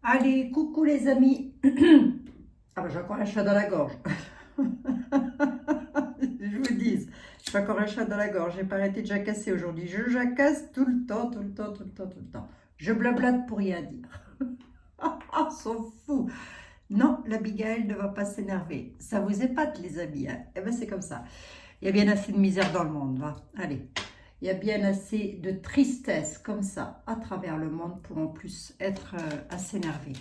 Allez, coucou les amis. Ah bah j'ai encore un chat dans la gorge. Je vous dis, j'ai encore un chat dans la gorge. J'ai pas arrêté de jacasser aujourd'hui. Je jacasse tout le temps, tout le temps, tout le temps, tout le temps. Je blablate pour rien dire. Ah, s'en fout. Non, l'Abigail ne va pas s'énerver. Ça vous épate les amis, hein? Eh ben c'est comme ça. Il y a bien assez de misère dans le monde, va. Allez. Il y a bien assez de tristesse comme ça à travers le monde pour en plus être à s'énerver.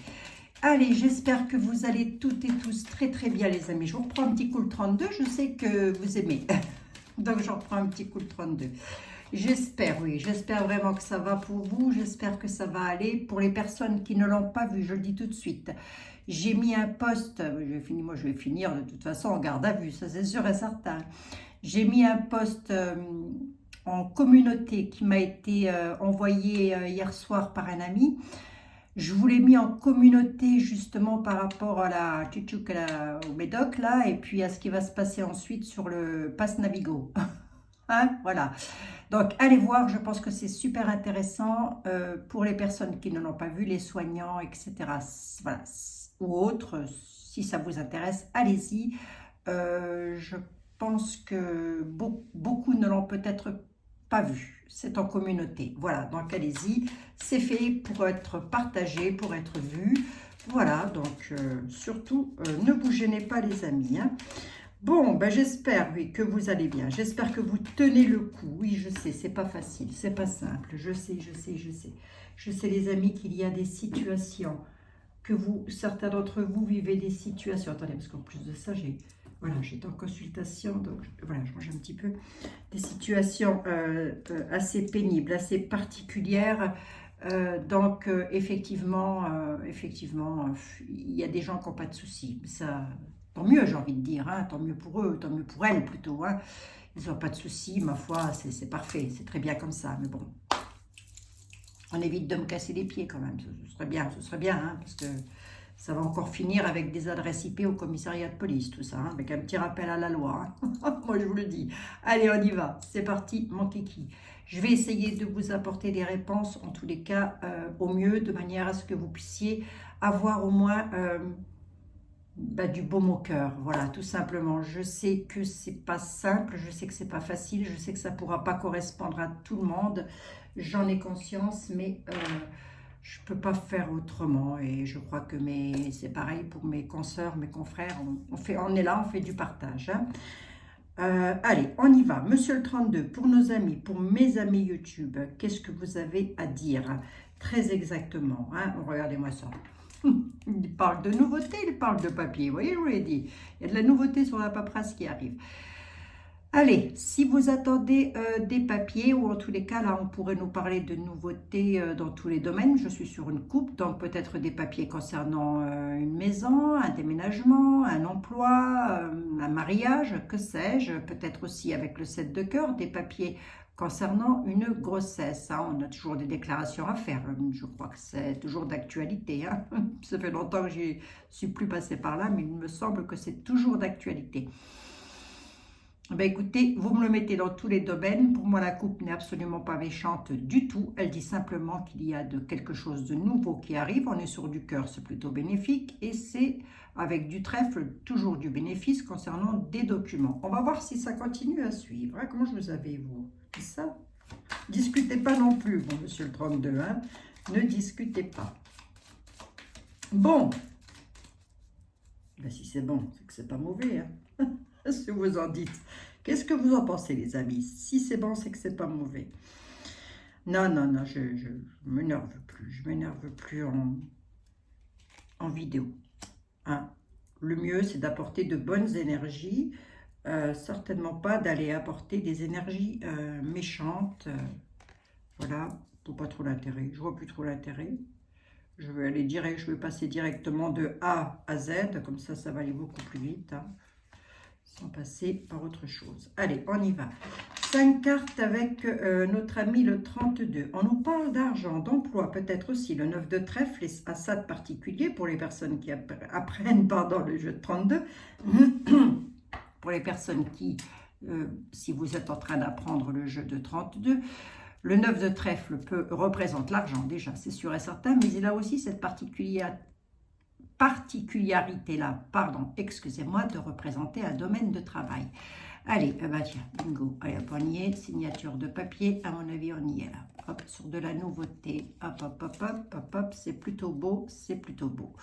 Allez, j'espère que vous allez toutes et tous très très bien les amis. Je vous reprends un petit coup le 32, je sais que vous aimez. Donc je reprends un petit coup le 32. J'espère, oui, j'espère vraiment que ça va pour vous. J'espère que ça va aller. Pour les personnes qui ne l'ont pas vu, je le dis tout de suite. J'ai mis un post, moi je vais finir de toute façon en garde à vue, ça c'est sûr et certain. J'ai mis un post en communauté qui m'a été envoyé hier soir par un ami. Je vous l'ai mis en communauté justement par rapport à la tchoutchouk, au médoc là, et puis à ce qui va se passer ensuite sur le Pass Navigo. Hein, voilà. Donc allez voir, je pense que c'est super intéressant pour les personnes qui ne l'ont pas vu, les soignants, etc. Voilà. Ou autres, si ça vous intéresse, allez-y. Je pense que beaucoup ne l'ont peut-être pas vu. C'est en communauté. Voilà, donc allez-y. C'est fait pour être partagé, pour être vu. Voilà, donc surtout, ne vous gênez pas les amis. Hein. Bon, ben j'espère, oui, que vous allez bien. J'espère que vous tenez le coup. Oui, je sais, c'est pas facile, c'est pas simple. Je sais, je sais, je sais. Je sais les amis qu'il y a des situations que vous, certains d'entre vous vivez des situations. Attendez, parce qu'en plus de ça, j'étais en consultation, donc voilà, je mange un petit peu. Des situations assez pénibles, assez particulières. Effectivement, il y a des gens qui n'ont pas de soucis. Ça, tant mieux, j'ai envie de dire. Hein, tant mieux pour eux, tant mieux pour elles plutôt. Hein. Ils n'ont pas de soucis, ma foi, c'est parfait. C'est très bien comme ça. Mais bon, on évite de me casser les pieds quand même. Ce serait bien, hein, parce que ça va encore finir avec des adresses IP au commissariat de police, tout ça, hein, avec un petit rappel à la loi. Hein. Moi, je vous le dis. Allez, on y va. C'est parti, mon kiki. Je vais essayer de vous apporter des réponses, en tous les cas, au mieux, de manière à ce que vous puissiez avoir au moins du baume au cœur. Voilà, tout simplement. Je sais que c'est pas simple, je sais que c'est pas facile, je sais que ça pourra pas correspondre à tout le monde. J'en ai conscience, mais je ne peux pas faire autrement. Et je crois que c'est pareil pour mes consoeurs, mes confrères. On est là, on fait du partage. Hein. Allez, on y va. Monsieur le 32, pour nos amis, pour mes amis YouTube, qu'est-ce que vous avez à dire très exactement, hein? Regardez-moi ça. Il parle de nouveautés, il parle de papier. Vous voyez, je vous l'ai dit. Il y a de la nouveauté sur la paperasse qui arrive. Allez, si vous attendez des papiers, ou en tous les cas, là, on pourrait nous parler de nouveautés dans tous les domaines. Je suis sur une coupe, donc peut-être des papiers concernant une maison, un déménagement, un emploi, un mariage, que sais-je. Peut-être aussi avec le 7 de cœur, des papiers concernant une grossesse. Hein. On a toujours des déclarations à faire. Je crois que c'est toujours d'actualité. Hein. Ça fait longtemps que je ne suis plus passée par là, mais il me semble que c'est toujours d'actualité. Ben écoutez, vous me le mettez dans tous les domaines. Pour moi, la coupe n'est absolument pas méchante du tout. Elle dit simplement qu'il y a quelque chose de nouveau qui arrive. On est sur du cœur, c'est plutôt bénéfique. Et c'est avec du trèfle, toujours du bénéfice concernant des documents. On va voir si ça continue à suivre. Hein. Comment je vous avais, vous? C'est ça? Discutez pas non plus, bon, monsieur le 32. Hein. Ne discutez pas. Bon. Ben, si c'est bon, c'est que c'est pas mauvais. Hein. Si vous en dites. Qu'est-ce que vous en pensez, les amis? Si c'est bon, c'est que c'est pas mauvais. Non, non, non, je m'énerve plus. Je m'énerve plus en vidéo. Hein. Le mieux, c'est d'apporter de bonnes énergies. Certainement pas d'aller apporter des énergies méchantes. Voilà, pour pas trop l'intérêt. Je vois plus trop l'intérêt. Je vais aller direct, je vais passer directement de A à Z. Comme ça va aller beaucoup plus vite. Hein. Sans passer par autre chose. Allez, on y va. 5 cartes avec notre ami le 32. On nous parle d'argent, d'emploi, peut-être aussi le 9 de trèfle, et à ça de particulier pour les personnes qui apprennent le jeu de 32. Pour les personnes qui, si vous êtes en train d'apprendre le jeu de 32, Le 9 de trèfle représente l'argent, déjà, c'est sûr et certain, mais il a aussi cette particularité-là, pardon, excusez-moi, de représenter un domaine de travail. Allez, bah tiens, bingo, allez, hop, on y est, signature de papier, à mon avis, on y est là. Hop, sur de la nouveauté, hop, hop, hop, hop, hop, hop, c'est plutôt beau, c'est plutôt beau.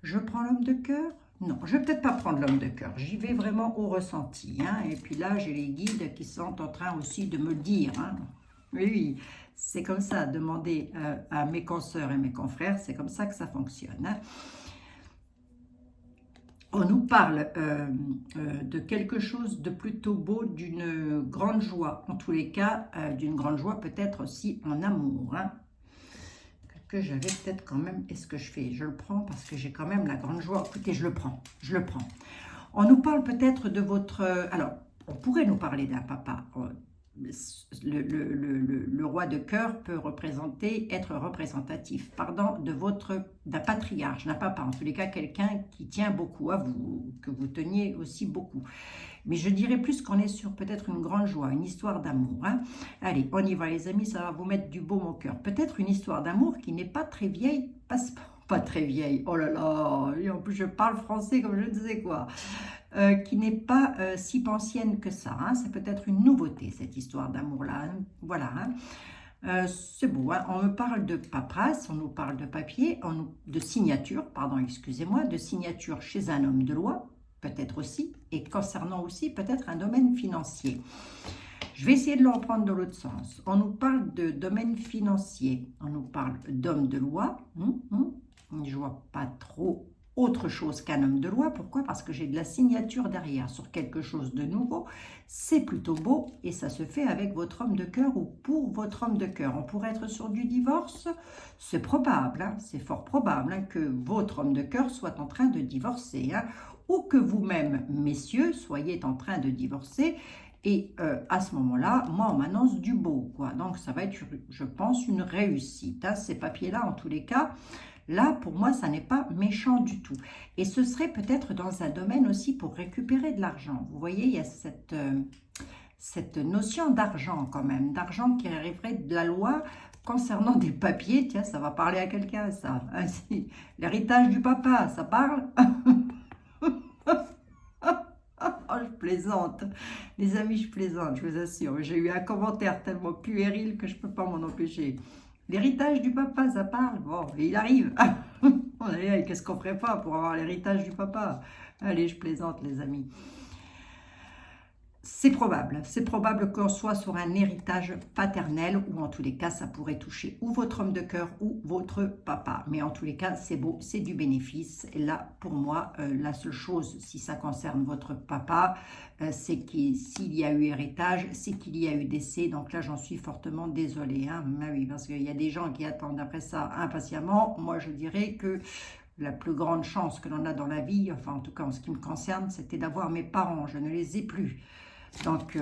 Je prends l'homme de cœur? Non, je vais peut-être pas prendre l'homme de cœur, j'y vais vraiment au ressenti, hein. Et puis là, j'ai les guides qui sont en train aussi de me le dire, hein. Oui, oui, c'est comme ça, demander à mes consoeurs et mes confrères, c'est comme ça que ça fonctionne, hein. On nous parle de quelque chose de plutôt beau, d'une grande joie, en tous les cas, d'une grande joie peut-être aussi en amour, hein. Que j'avais peut-être quand même, est-ce que je fais? Je le prends parce que j'ai quand même la grande joie. Écoutez, je le prends, je le prends. On nous parle peut-être de votre... alors, on pourrait nous parler d'un papa. Le roi de cœur peut être représentatif, pardon, d'un patriarche, d'un papa, en tous les cas quelqu'un qui tient beaucoup à vous, que vous teniez aussi beaucoup. Mais je dirais plus qu'on est sur peut-être une grande joie, une histoire d'amour, hein. Allez, on y va les amis, ça va vous mettre du baume au cœur. Peut-être une histoire d'amour qui n'est pas très vieille, pas très vieille, oh là là, et en plus je parle français comme je ne sais quoi. Qui n'est pas si ancienne que ça, hein. C'est peut-être une nouveauté cette histoire d'amour-là, hein. Voilà, hein. C'est beau, hein. On me parle de paperasse, on nous parle de papier, de signature, pardon, excusez-moi, de signature chez un homme de loi, peut-être aussi, et concernant aussi peut-être un domaine financier. Je vais essayer de le reprendre dans l'autre sens. On nous parle de domaine financier, on nous parle d'homme de loi. Je vois pas trop autre chose qu'un homme de loi. Pourquoi? Parce que j'ai de la signature derrière sur quelque chose de nouveau. C'est plutôt beau et ça se fait avec votre homme de cœur ou pour votre homme de cœur. On pourrait être sur du divorce. C'est probable, hein, c'est fort probable, hein, que votre homme de cœur soit en train de divorcer, hein, ou que vous-même, messieurs, soyez en train de divorcer. Et à ce moment-là, moi, on m'annonce du beau, quoi. Donc, ça va être, je pense, une réussite, hein. Ces papiers-là, en tous les cas, là, pour moi, ça n'est pas méchant du tout. Et ce serait peut-être dans un domaine aussi pour récupérer de l'argent. Vous voyez, il y a cette notion d'argent quand même, d'argent qui arriverait de la loi concernant des papiers. Tiens, ça va parler à quelqu'un, ça. Ah, si. L'héritage du papa, ça parle? Oh, je plaisante. Les amis, je plaisante, je vous assure. J'ai eu un commentaire tellement puéril que je ne peux pas m'en empêcher. L'héritage du papa, ça parle? Bon, il arrive. Allez, qu'est-ce qu'on ferait pas pour avoir l'héritage du papa? Allez, je plaisante, les amis. C'est probable qu'on soit sur un héritage paternel ou en tous les cas, ça pourrait toucher ou votre homme de cœur ou votre papa. Mais en tous les cas, c'est beau, c'est du bénéfice. Et là, pour moi, la seule chose, si ça concerne votre papa, c'est que s'il y a eu héritage, c'est qu'il y a eu décès. Donc là, j'en suis fortement désolée, hein. Mais oui, parce qu'il y a des gens qui attendent après ça impatiemment. Moi, je dirais que la plus grande chance que l'on a dans la vie, enfin en tout cas en ce qui me concerne, c'était d'avoir mes parents. Je ne les ai plus. Donc,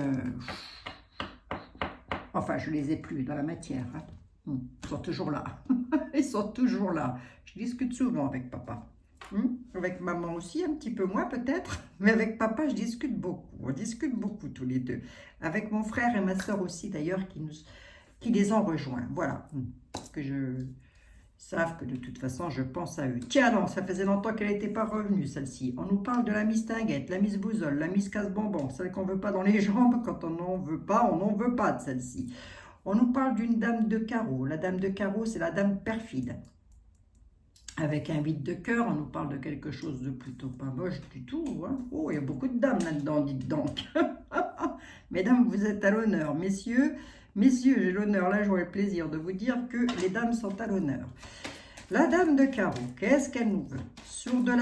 enfin, je les ai plus dans la matière, hein. Ils sont toujours là. Ils sont toujours là. Je discute souvent avec papa. Avec maman aussi, un petit peu moins peut-être. Mais avec papa, je discute beaucoup. On discute beaucoup tous les deux. Avec mon frère et ma soeur aussi, d'ailleurs, qui les ont rejoints. Voilà. Parce que savent que de toute façon, je pense à eux. Tiens, non, ça faisait longtemps qu'elle n'était pas revenue, celle-ci. On nous parle de la Miss Tinguette, la Miss Bousole, la Miss Casse-Bonbon, celle qu'on ne veut pas dans les jambes. Quand on n'en veut pas, on n'en veut pas de celle-ci. On nous parle d'une dame de carreau. La dame de carreau, c'est la dame perfide. Avec un 8 de cœur, on nous parle de quelque chose de plutôt pas moche du tout, hein. Oh, il y a beaucoup de dames là-dedans, dites donc. Mesdames, vous êtes à l'honneur. Messieurs, j'ai l'honneur, la joie et le plaisir de vous dire que les dames sont à l'honneur. La dame de carreau, qu'est-ce qu'elle nous veut? Sur de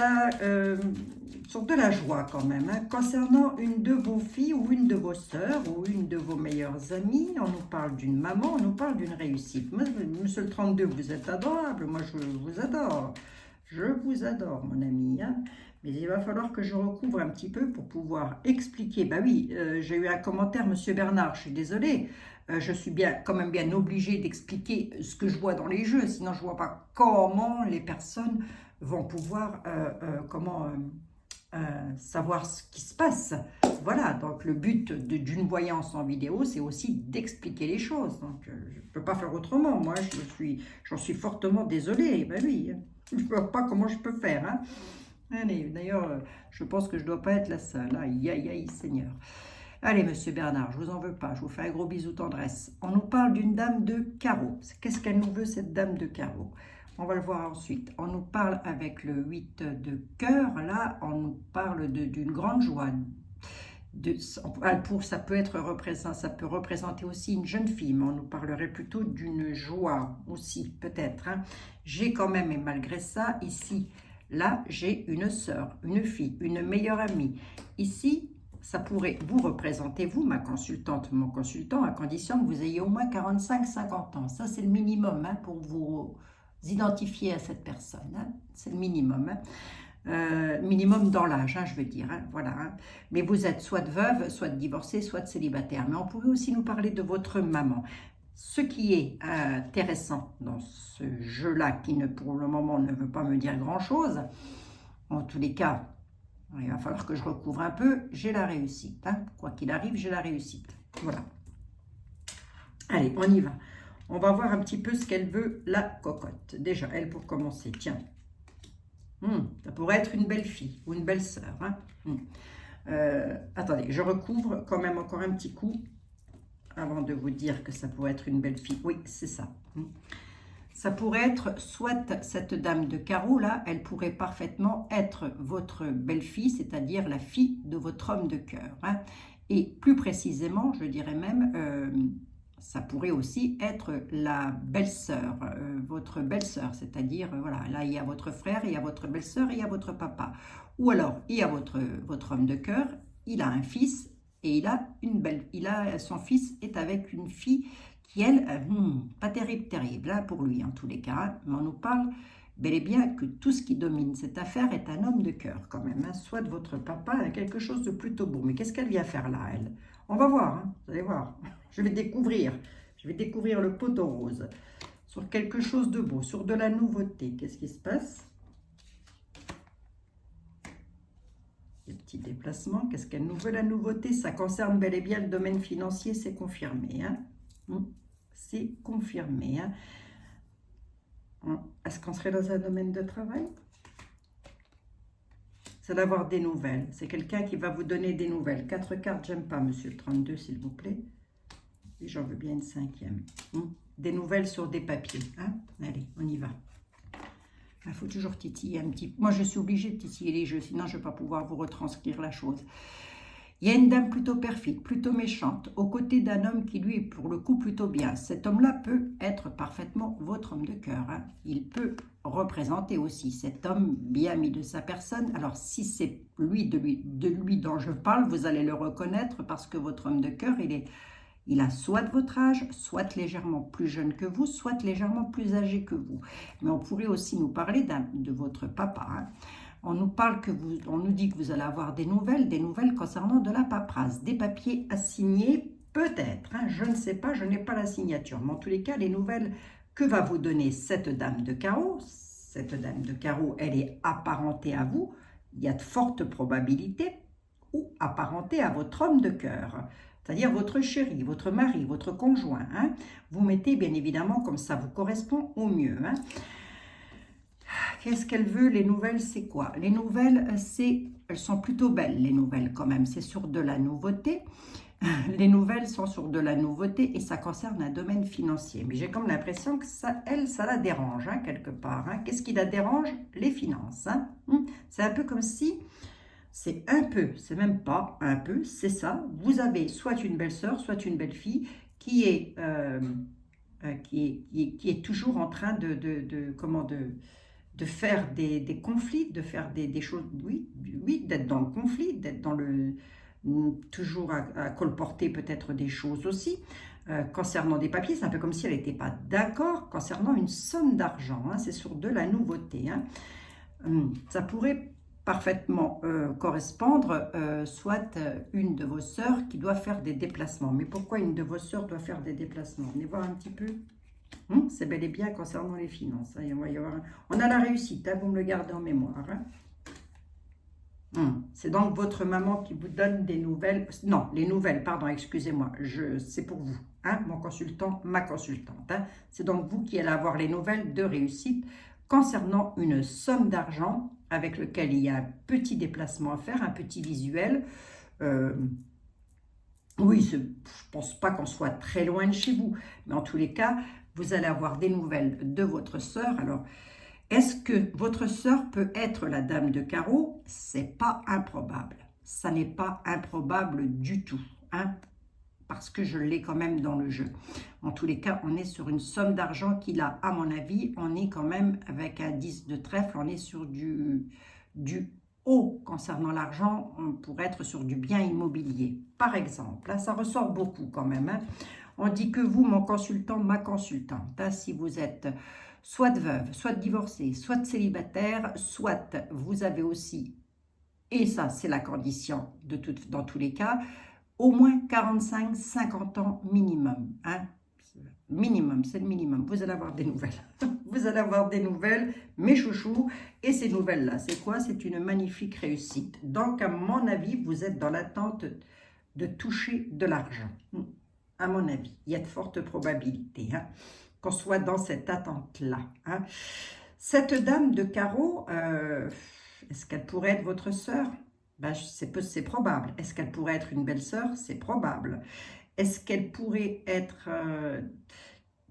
la joie quand même, hein. Concernant une de vos filles ou une de vos sœurs ou une de vos meilleures amies, on nous parle d'une maman, on nous parle d'une réussite. Monsieur le 32, vous êtes adorable, moi je vous adore. Je vous adore, mon ami, hein. Mais il va falloir que je recouvre un petit peu pour pouvoir expliquer. Bah oui, j'ai eu un commentaire, Monsieur Bernard, je suis désolée. Je suis quand même bien obligée d'expliquer ce que je vois dans les jeux. Sinon, je ne vois pas comment les personnes vont pouvoir savoir ce qui se passe. voilà, donc le but d'une voyance en vidéo, c'est aussi d'expliquer les choses. Donc, je ne peux pas faire autrement. Moi, j'en suis fortement désolée. Ben oui, je ne vois pas comment je peux faire. Hein. Allez, d'ailleurs, je pense que je ne dois pas être la seule. Aïe, aïe, aïe, Seigneur. Allez, monsieur Bernard, je vous en veux pas. Je vous fais un gros bisou tendresse. On nous parle d'une dame de carreau. Qu'est-ce qu'elle nous veut, cette dame de carreau? On va le voir ensuite. On nous parle avec le 8 de cœur. Là, on nous parle d'une grande joie. Ça peut représenter aussi une jeune fille, mais on nous parlerait plutôt d'une joie aussi, peut-être. Hein. J'ai quand même, et malgré ça, ici, là, j'ai une sœur, une fille, une meilleure amie. Ici, ça pourrait vous représenter, vous, ma consultante, mon consultant, à condition que vous ayez au moins 45-50 ans. Ça, c'est le minimum hein, pour vous identifier à cette personne. Hein. C'est le minimum. Hein. Minimum dans l'âge, hein, je veux dire, hein, voilà. Hein. Mais vous êtes soit veuve, soit divorcée, soit célibataire. Mais on pourrait aussi nous parler de votre maman. Ce qui est intéressant dans ce jeu-là, qui pour le moment ne veut pas me dire grand-chose, en tous les cas, il va falloir que je recouvre un peu, j'ai la réussite. Hein. Quoi qu'il arrive, j'ai la réussite. Voilà. Allez, on y va. On va voir un petit peu ce qu'elle veut, la cocotte. Déjà, elle, pour commencer, tiens. Ça pourrait être une belle fille ou une belle sœur. Hein. Attendez, je recouvre quand même encore un petit coup avant de vous dire que ça pourrait être une belle fille. Oui, c'est ça. Ça pourrait être soit cette dame de carreau là, elle pourrait parfaitement être votre belle-fille, c'est-à-dire la fille de votre homme de cœur. Hein. Et plus précisément, je dirais même... ça pourrait aussi être la belle-sœur, votre belle-sœur, c'est-à-dire, voilà, là, il y a votre frère, il y a votre belle-sœur et il y a votre papa. Ou alors, il y a votre homme de cœur, il a un fils et son fils est avec une fille qui, elle, pas terrible hein, pour lui en tous les cas, hein, mais on nous parle bel et bien que tout ce qui domine cette affaire est un homme de cœur quand même, hein, soit de votre papa, quelque chose de plutôt beau. Mais qu'est-ce qu'elle vient faire là, elle? On va voir, hein, vous allez voir. Je vais découvrir le poteau rose sur quelque chose de beau, sur de la nouveauté. Qu'est-ce qui se passe? Des petits déplacements. Qu'est-ce qu'elle nous veut, la nouveauté? Ça concerne bel et bien le domaine financier, c'est confirmé. Hein? C'est confirmé. Hein? Est-ce qu'on serait dans un domaine de travail? C'est d'avoir des nouvelles. C'est quelqu'un qui va vous donner des nouvelles. 4 cartes, j'aime pas, monsieur le 32, s'il vous plaît. Et j'en veux bien une 5e. Des nouvelles sur des papiers. Hein? Allez, on y va. Il faut toujours titiller un petit peu. Moi, je suis obligée de titiller les jeux, sinon je ne vais pas pouvoir vous retranscrire la chose. Il y a une dame plutôt perfide, plutôt méchante, aux côtés d'un homme qui, lui, est pour le coup plutôt bien. Cet homme-là peut être parfaitement votre homme de cœur. Hein. Il peut représenter aussi cet homme bien mis de sa personne. Alors, si c'est de lui dont je parle, vous allez le reconnaître parce que votre homme de cœur, il a soit de votre âge, soit légèrement plus jeune que vous, soit légèrement plus âgé que vous. Mais on pourrait aussi nous parler de votre papa. Hein. On nous dit que vous allez avoir des nouvelles concernant de la paperasse, des papiers à signer, peut-être. Hein, je ne sais pas, je n'ai pas la signature. Mais en tous les cas, les nouvelles que va vous donner cette dame de carreau, elle est apparentée à vous. Il y a de fortes probabilités, ou apparentée à votre homme de cœur. C'est-à-dire votre chéri, votre mari, votre conjoint. Hein. Vous mettez bien évidemment comme ça vous correspond au mieux. Hein. Qu'est-ce qu'elle veut? Les nouvelles, c'est quoi? Les nouvelles, elles sont plutôt belles, les nouvelles quand même. C'est sur de la nouveauté. Les nouvelles sont sur de la nouveauté et ça concerne un domaine financier. Mais j'ai comme l'impression que ça la dérange, hein, quelque part. Hein. Qu'est-ce qui la dérange? Les finances. Hein. C'est un peu comme si... C'est un peu, c'est même pas un peu, c'est ça. Vous avez soit une belle-sœur, soit une belle-fille qui est toujours en train de faire des conflits, de faire des choses, oui, d'être dans le conflit, d'être dans toujours à colporter peut-être des choses aussi. Concernant des papiers, c'est un peu comme si elle n'était pas d'accord concernant une somme d'argent. Hein, c'est sur de la nouveauté. Hein. Ça pourrait parfaitement correspondre, soit une de vos sœurs qui doit faire des déplacements. Mais pourquoi une de vos sœurs doit faire des déplacements? Venez voir un petit peu. C'est bel et bien concernant les finances. Hein. On a la réussite, hein, vous me le gardez en mémoire. Hein. C'est donc votre maman qui vous donne des nouvelles. Non, les nouvelles, pardon, excusez-moi. C'est pour vous, hein, mon consultant, ma consultante. Hein. C'est donc vous qui allez avoir les nouvelles de réussite concernant une somme d'argent avec lequel il y a un petit déplacement à faire, un petit visuel. Euh, oui, je ne pense pas qu'on soit très loin de chez vous, mais en tous les cas, vous allez avoir des nouvelles de votre sœur. Alors, est-ce que votre sœur peut être la dame de carreau? C'est pas improbable. Ça n'est pas improbable du tout, hein, parce que je l'ai quand même dans le jeu. En tous les cas, on est sur une somme d'argent qu'il a, à mon avis, on est quand même avec un 10 de trèfle, on est sur du haut concernant l'argent, on pourrait être sur du bien immobilier. Par exemple, là, ça ressort beaucoup quand même. Hein. On dit que vous, mon consultant, ma consultante, hein, si vous êtes soit veuve, soit divorcée, soit célibataire, soit vous avez aussi, et ça c'est la condition dans tous les cas, au moins 45-50 ans minimum. Hein. Minimum, c'est le minimum. Vous allez avoir des nouvelles. Vous allez avoir des nouvelles, mes chouchous. Et ces nouvelles-là, c'est quoi? C'est une magnifique réussite. Donc, à mon avis, vous êtes dans l'attente de toucher de l'argent. À mon avis, il y a de fortes probabilités qu'on soit dans cette attente-là. Hein. Cette dame de carreau, est-ce qu'elle pourrait être votre sœur? Ben, c'est probable. Est-ce qu'elle pourrait être une belle-sœur? C'est probable. Est-ce qu'elle pourrait être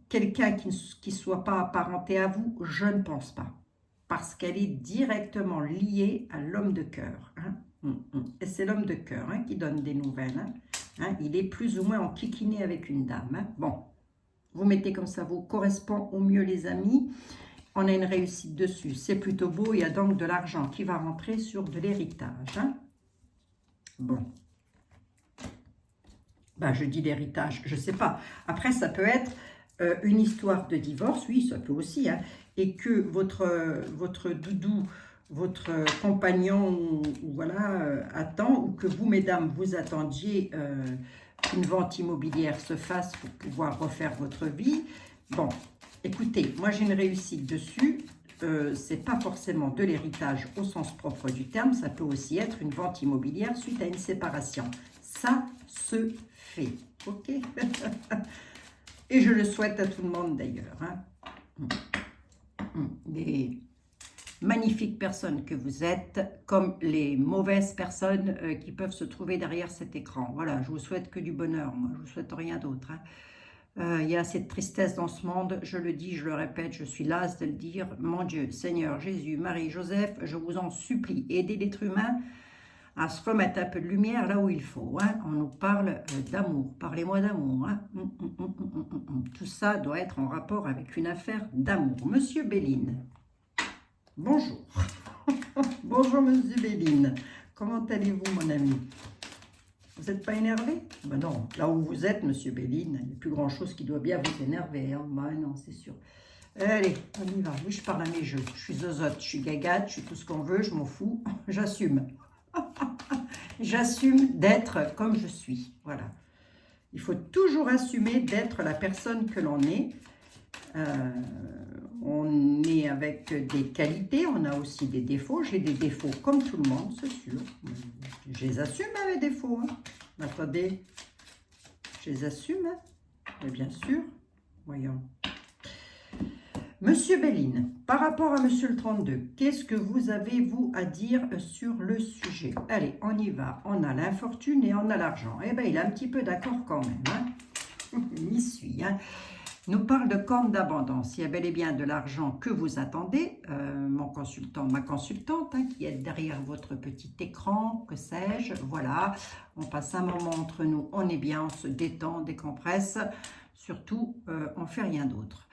quelqu'un qui ne soit pas apparenté à vous? Je ne pense pas. Parce qu'elle est directement liée à l'homme de cœur. Hein. Et c'est l'homme de cœur qui donne des nouvelles. Hein. Il est plus ou moins en kikiné avec une dame. Hein. Bon, vous mettez comme ça vous correspond au mieux les amis. On a une réussite dessus. C'est plutôt beau. Il y a donc de l'argent qui va rentrer sur de l'héritage. Hein. Bon. Ben, je dis l'héritage, je ne sais pas. Après, ça peut être une histoire de divorce, oui, ça peut aussi. Hein, et que votre doudou, votre compagnon, voilà, attend, ou que vous, mesdames, vous attendiez qu'une vente immobilière se fasse pour pouvoir refaire votre vie. Bon, écoutez, moi j'ai une réussite dessus. C'est pas forcément de l'héritage au sens propre du terme, ça peut aussi être une vente immobilière suite à une séparation. Ça se fait, ok. Et je le souhaite à tout le monde d'ailleurs. Hein. Des magnifiques personnes que vous êtes, comme les mauvaises personnes qui peuvent se trouver derrière cet écran. Voilà, je vous souhaite que du bonheur, moi, je vous souhaite rien d'autre. Hein. Il y a assez de tristesse dans ce monde, je le dis, je le répète, je suis lasse de le dire. Mon Dieu, Seigneur, Jésus, Marie, Joseph, je vous en supplie, aidez l'être humain à se remettre un peu de lumière là où il faut. Hein. On nous parle d'amour, parlez-moi d'amour. Hein. Tout ça doit être en rapport avec une affaire d'amour. Monsieur Béline, bonjour. Bonjour Monsieur Béline, comment allez-vous mon ami? Vous n'êtes pas énervé? Ben non, là où vous êtes, Monsieur Béline, il n'y a plus grand-chose qui doit bien vous énerver. Hein. Ben non, c'est sûr. Allez, on y va. Oui, je parle à mes jeux. Je suis zozote, je suis gagate, je suis tout ce qu'on veut, je m'en fous. J'assume. J'assume d'être comme je suis. Voilà. Il faut toujours assumer d'être la personne que l'on est. On est avec des qualités, on a aussi des défauts. J'ai des défauts comme tout le monde, c'est sûr. Je les assume, mes défauts. Hein. Attendez, je les assume, mais bien sûr. Voyons. Monsieur Béline, par rapport à Monsieur le 32, qu'est-ce que vous avez, vous, à dire sur le sujet? Allez, on y va. On a l'infortune et on a l'argent. Eh bien, il est un petit peu d'accord quand même. Hein. Il y suit. Hein. Nous parle de corne d'abondance. Il y a bel et bien de l'argent que vous attendez. Mon consultant, ma consultante, hein, qui est derrière votre petit écran, que sais-je. Voilà, on passe un moment entre nous. On est bien, on se détend, on décompresse. Surtout, on ne fait rien d'autre.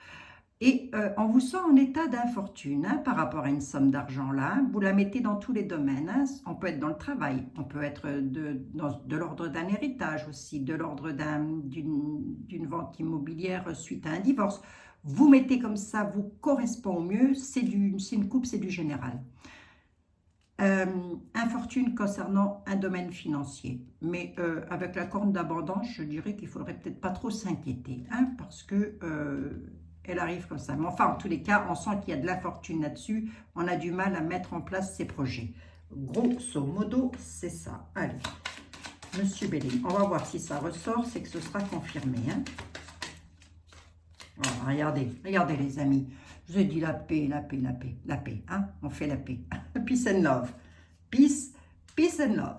Et on vous sent en état d'infortune hein, par rapport à une somme d'argent là. Hein, vous la mettez dans tous les domaines. Hein, on peut être dans le travail, on peut être de l'ordre d'un héritage aussi, de l'ordre d'une vente immobilière suite à un divorce. Vous mettez comme ça, vous correspond au mieux, c'est une coupe, c'est du général. Infortune concernant un domaine financier. Mais avec la corne d'abondance, je dirais qu'il ne faudrait peut-être pas trop s'inquiéter hein, parce que... elle arrive comme ça. Mais enfin, en tous les cas, on sent qu'il y a de l'infortune là-dessus. On a du mal à mettre en place ces projets. Grosso modo, c'est ça. Allez, Monsieur Bélier, on va voir si ça ressort, c'est que ce sera confirmé. Hein. Voilà, regardez, regardez les amis. Je vous ai dit la paix, la paix, la paix, la paix. Hein. On fait la paix. Peace and love. Peace, peace and love.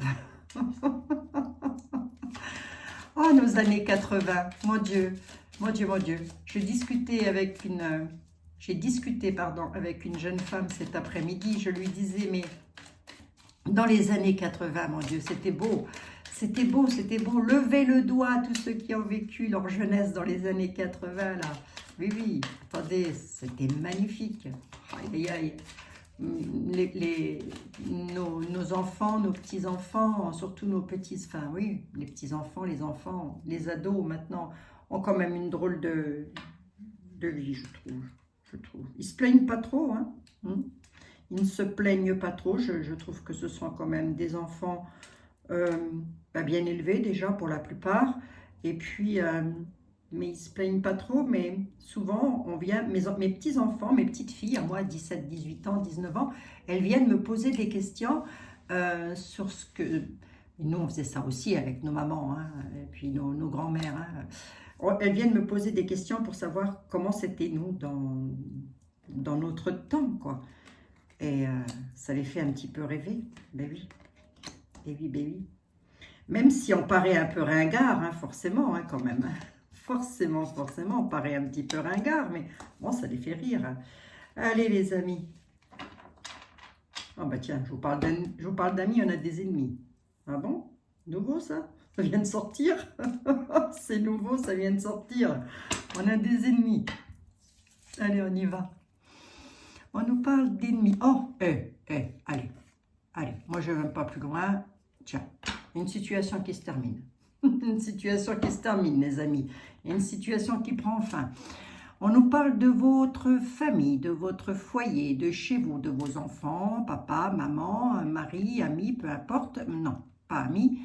Oh, nos années 80, mon Dieu, mon Dieu, mon Dieu. J'ai discuté avec une jeune femme cet après-midi. Je lui disais, mais dans les années 80, mon Dieu, c'était beau. C'était beau, c'était beau. Levez le doigt, tous ceux qui ont vécu leur jeunesse dans les années 80, là. Oui, oui, attendez, c'était magnifique. Aïe, aïe, aïe. Nos enfants, nos petits-enfants, surtout nos petits, enfin oui, les petits-enfants, les ados maintenant ont quand même une drôle de vie, je trouve. Ils se plaignent pas trop, hein. Ils ne se plaignent pas trop, je trouve que ce sont quand même des enfants bien élevés déjà pour la plupart, et puis mais ils ne se plaignent pas trop, mais souvent on vient, mes petits-enfants, mes petites filles, à moi 17, 18 ans, 19 ans, elles viennent me poser des questions sur ce que... Nous on faisait ça aussi avec nos mamans, hein, et puis nos grands-mères, hein. Elles viennent me poser des questions pour savoir comment c'était nous dans notre temps, quoi. Et ça les fait un petit peu rêver, ben oui, ben oui, ben oui. Même si on paraît un peu ringard, hein, forcément, hein, quand même. Forcément, on paraît un petit peu ringard, mais bon, ça les fait rire. Hein. Allez, les amis. Oh, bah tiens, je vous parle d'amis, on a des ennemis. Ah bon? Nouveau, ça? Ça vient de sortir? C'est nouveau, ça vient de sortir. On a des ennemis. Allez, on y va. On nous parle d'ennemis. Oh, allez. Moi, je ne vais pas plus loin. Tiens, une situation qui se termine. Une situation qui se termine, les amis. Une situation qui prend fin. On nous parle de votre famille, de votre foyer, de chez vous, de vos enfants, papa, maman, mari, ami, peu importe. Non, pas ami,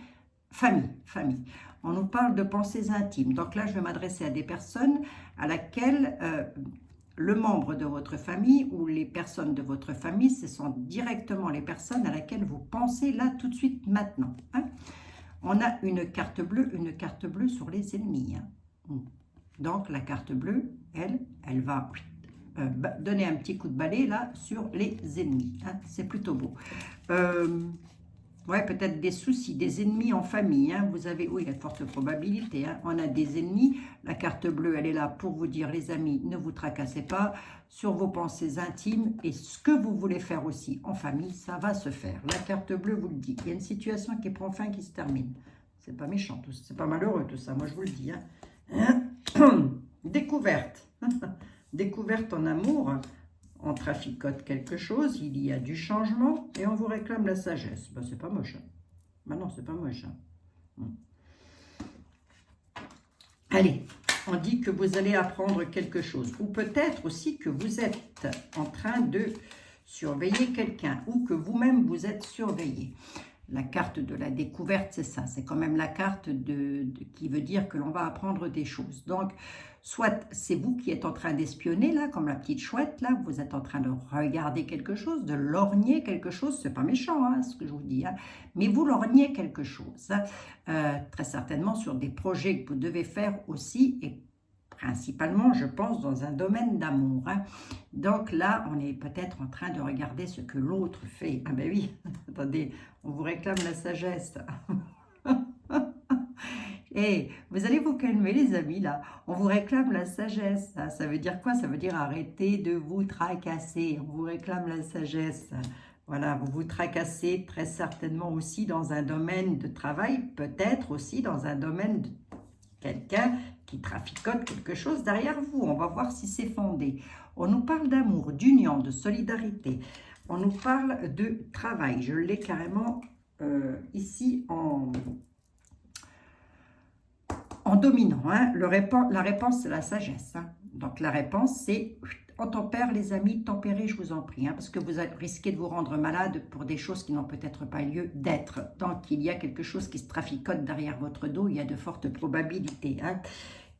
famille. On nous parle de pensées intimes. Donc là, je vais m'adresser à des personnes à laquelle le membre de votre famille ou les personnes de votre famille, ce sont directement les personnes à laquelle vous pensez là tout de suite maintenant. Hein. On a une carte bleue sur les ennemis. Hein. Donc la carte bleue, elle va donner un petit coup de balai là sur les ennemis. Hein. C'est plutôt beau. Ouais, peut-être des soucis, des ennemis en famille. Hein. Vous avez, oui, il y a de fortes probabilités. Hein. On a des ennemis. La carte bleue, elle est là pour vous dire, les amis, ne vous tracassez pas sur vos pensées intimes. Et ce que vous voulez faire aussi en famille, ça va se faire. La carte bleue vous le dit. Il y a une situation qui prend fin, qui se termine. C'est pas méchant, c'est pas malheureux tout ça, moi je vous le dis. Hein. Découverte. Découverte en amour. On traficote quelque chose, il y a du changement et on vous réclame la sagesse. Ben, c'est pas moche. Hein. Ben non, c'est pas moche. Hein. Allez, on dit que vous allez apprendre quelque chose. Ou peut-être aussi que vous êtes en train de surveiller quelqu'un ou que vous-même vous êtes surveillé. La carte de la découverte, c'est ça. C'est quand même la carte qui veut dire que l'on va apprendre des choses. Donc, soit c'est vous qui êtes en train d'espionner, là, comme la petite chouette, là, vous êtes en train de regarder quelque chose, de lorgner quelque chose. C'est pas méchant, hein, ce que je vous dis. Hein, mais vous lorgnez quelque chose. Hein, très certainement sur des projets que vous devez faire aussi et principalement, je pense, dans un domaine d'amour. Hein. Donc là, on est peut-être en train de regarder ce que l'autre fait. Ah ben oui, attendez, on vous réclame la sagesse. Et vous allez vous calmer, les amis, là. On vous réclame la sagesse. Hein. Ça veut dire quoi? Ça veut dire arrêtez de vous tracasser. On vous réclame la sagesse. Voilà, vous vous tracassez très certainement aussi dans un domaine de travail, peut-être aussi dans un domaine de quelqu'un qui traficote quelque chose derrière vous. On va voir si c'est fondé. On nous parle d'amour, d'union, de solidarité. On nous parle de travail. Je l'ai carrément ici en dominant. Hein. La réponse, c'est la sagesse. Hein. Donc, la réponse, c'est on tempère, les amis, tempérez, je vous en prie. Hein, parce que vous risquez de vous rendre malade pour des choses qui n'ont peut-être pas lieu d'être. Donc, il y a quelque chose qui se traficote derrière votre dos. Il y a de fortes probabilités. Hein.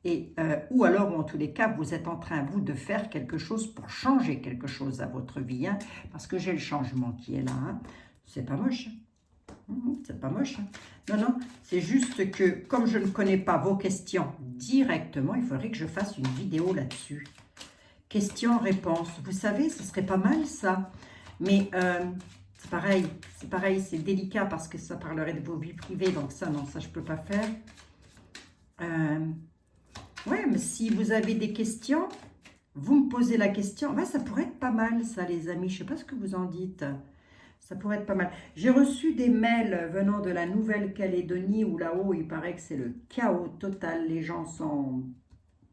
Et, ou alors, en tous les cas, vous êtes en train, vous, de faire quelque chose pour changer quelque chose à votre vie. Hein, parce que j'ai le changement qui est là. Hein. C'est pas moche. C'est pas moche. Non, non, c'est juste que comme je ne connais pas vos questions directement, il faudrait que je fasse une vidéo là-dessus. Questions-réponses. Vous savez, ce serait pas mal ça. Mais c'est pareil, c'est délicat parce que ça parlerait de vos vies privées. Donc ça, non, ça je peux pas faire. Ouais, mais si vous avez des questions, vous me posez la question. Ouais, ça pourrait être pas mal ça, les amis. Je sais pas ce que vous en dites. Ça pourrait être pas mal. J'ai reçu des mails venant de la Nouvelle-Calédonie où là-haut, il paraît que c'est le chaos total. Les gens sont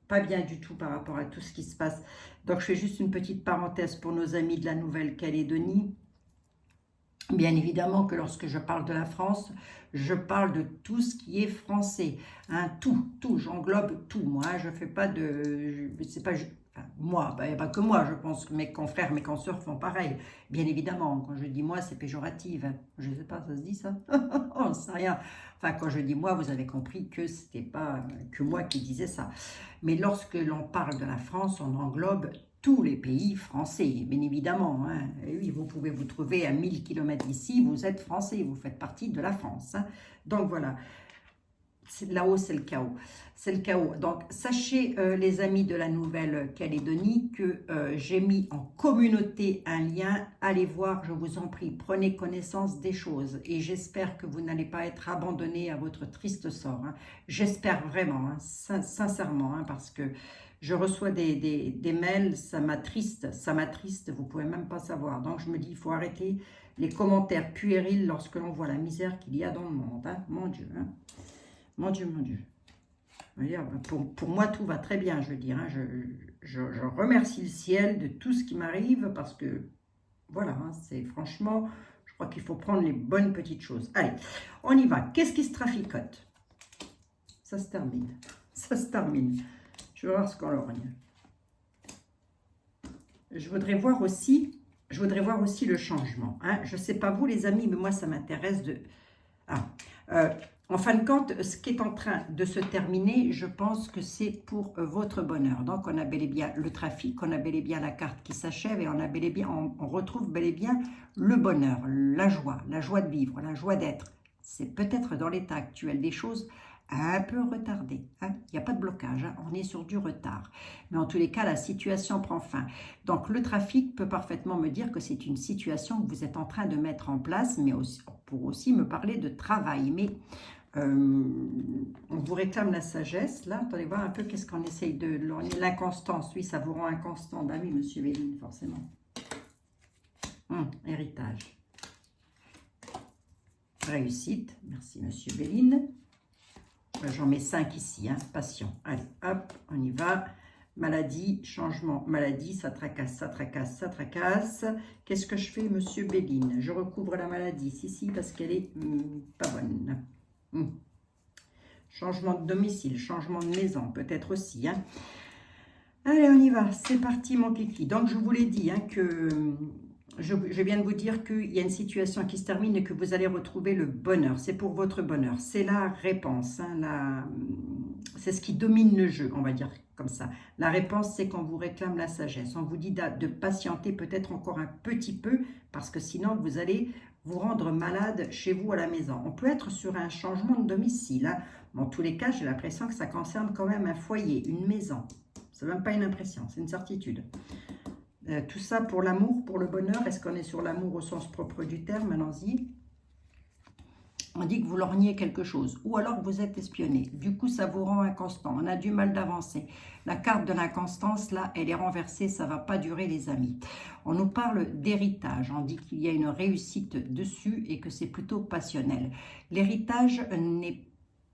pas bien du tout par rapport à tout ce qui se passe. Donc, je fais juste une petite parenthèse pour nos amis de la Nouvelle-Calédonie. Bien évidemment que lorsque je parle de la France, je parle de tout ce qui est français. Hein, tout, j'englobe tout. Moi, je fais pas de... C'est pas... Moi, il n'y a pas que moi, je pense que mes confrères, mes consoeurs font pareil. Bien évidemment, quand je dis moi, c'est péjoratif. Hein. Je ne sais pas, ça se dit ça? On ne sait rien. Enfin, quand je dis moi, vous avez compris que ce n'était pas que moi qui disais ça. Mais lorsque l'on parle de la France, on englobe tous les pays français, bien évidemment. Hein. Et oui, vous pouvez vous trouver à 1000 km d'ici, vous êtes français, vous faites partie de la France. Hein. Donc voilà. Là-haut, c'est le chaos. C'est le chaos. Donc, sachez, les amis de la Nouvelle-Calédonie, que j'ai mis en communauté un lien. Allez voir, je vous en prie, prenez connaissance des choses. Et j'espère que vous n'allez pas être abandonnés à votre triste sort. Hein. J'espère vraiment, hein, sincèrement, hein, parce que je reçois des mails, ça m'attriste, vous ne pouvez même pas savoir. Donc, je me dis, il faut arrêter les commentaires puérils lorsque l'on voit la misère qu'il y a dans le monde. Hein. Mon Dieu, hein. Mon Dieu, mon Dieu. Pour moi, tout va très bien, je veux dire. Hein. Je remercie le ciel de tout ce qui m'arrive parce que, voilà, hein, c'est franchement, je crois qu'il faut prendre les bonnes petites choses. Allez, on y va. Qu'est-ce qui se traficote? Ça se termine. Ça se termine. Je vais voir ce qu'on lorgne. Je voudrais voir aussi le changement. Hein. Je ne sais pas vous, les amis, mais moi, ça m'intéresse de... en fin de compte, ce qui est en train de se terminer, je pense que c'est pour votre bonheur. Donc, on a bel et bien le trafic, on a bel et bien la carte qui s'achève et on retrouve bel et bien le bonheur, la joie de vivre, la joie d'être. C'est peut-être dans l'état actuel des choses un peu retardé. Hein. Il n'y a pas de blocage, hein. On est sur du retard. Mais en tous les cas, la situation prend fin. Donc, le trafic peut parfaitement me dire que c'est une situation que vous êtes en train de mettre en place, mais aussi, pour aussi me parler de travail. Mais on vous réclame la sagesse. Là, attendez voir un peu qu'est-ce qu'on essaye de... L'inconstance, oui, ça vous rend inconstant. Ah oui, monsieur Béline, forcément. Héritage. Réussite. Merci, monsieur Béline. J'en mets 5 ici, hein, passion. Allez, hop, on y va. Maladie, changement, maladie, ça tracasse, ça tracasse, ça tracasse. Qu'est-ce que je fais, monsieur Béline? Je recouvre la maladie, si, parce qu'elle est pas bonne. Changement de domicile, changement de maison, peut-être aussi. Hein. Allez, on y va, c'est parti, mon kiki. Donc, je vous l'ai dit, hein, que... Je viens de vous dire qu'il y a une situation qui se termine et que vous allez retrouver le bonheur. C'est pour votre bonheur. C'est la réponse. Hein, c'est ce qui domine le jeu, on va dire comme ça. La réponse, c'est qu'on vous réclame la sagesse. On vous dit de patienter peut-être encore un petit peu parce que sinon, vous allez vous rendre malade chez vous à la maison. On peut être sur un changement de domicile. Hein. Dans tous les cas, j'ai l'impression que ça concerne quand même un foyer, une maison. Ce n'est même pas une impression, c'est une certitude. Tout ça pour l'amour, pour le bonheur. Est-ce qu'on est sur l'amour au sens propre du terme? Allons-y. On dit que vous lorgnez quelque chose. Ou alors que vous êtes espionné. Du coup, ça vous rend inconstant. On a du mal d'avancer. La carte de l'inconstance, là, elle est renversée. Ça ne va pas durer, les amis. On nous parle d'héritage. On dit qu'il y a une réussite dessus et que c'est plutôt passionnel. L'héritage n'est